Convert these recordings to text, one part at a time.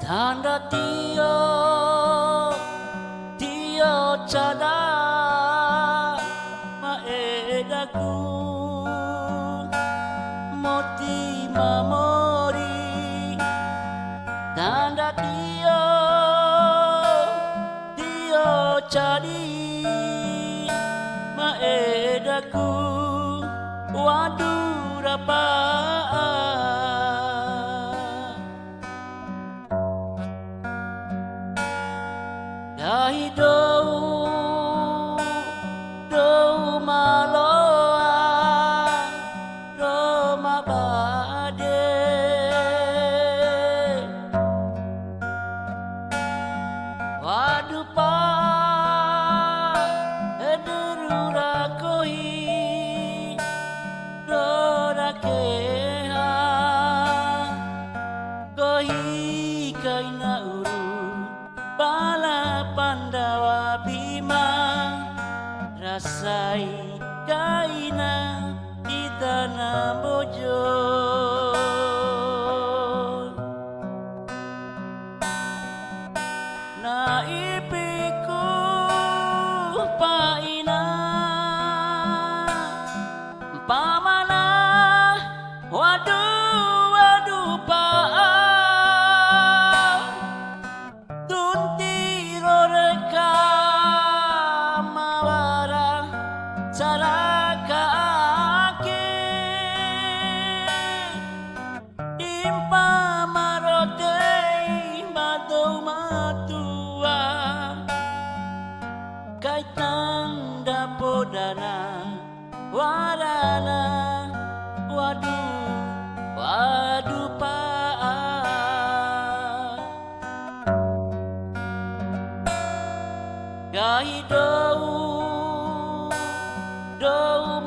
tanda tio cada maedaku moti mamori tanda tio cadi maedaku waduh dahi do maloa roma bade waduh pa ederura kohi rora keha kohi kaina uru bala Pandawa Bima rasai kaina di tanah bojo naipiku paina pamana waduh pa kaitan dapodana warana waduh pa gai do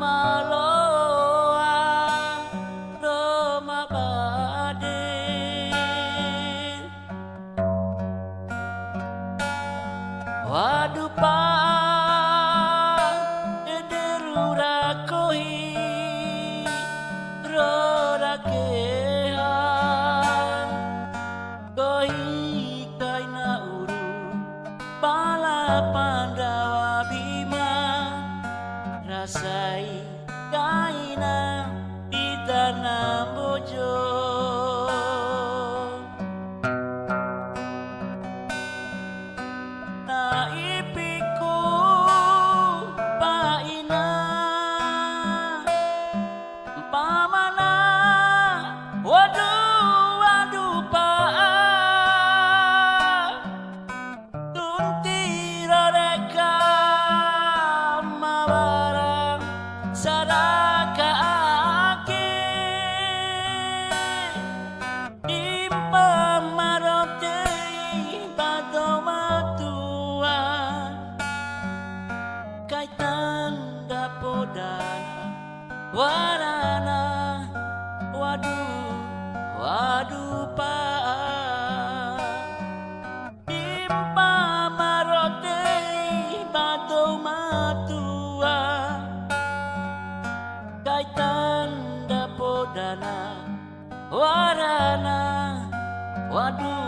maloa roma bade waduh pa ederura kohi rora keha kohi kaina uru bala Pandawa Bima rasai kaina di tanah bojo naipiku paina pamana waduh pa tuntira reka mabarang sadaka ake impa marote badomatu kaitan dapodana warana waduh pa impa marote badomatua kaitan dapodana warana waduh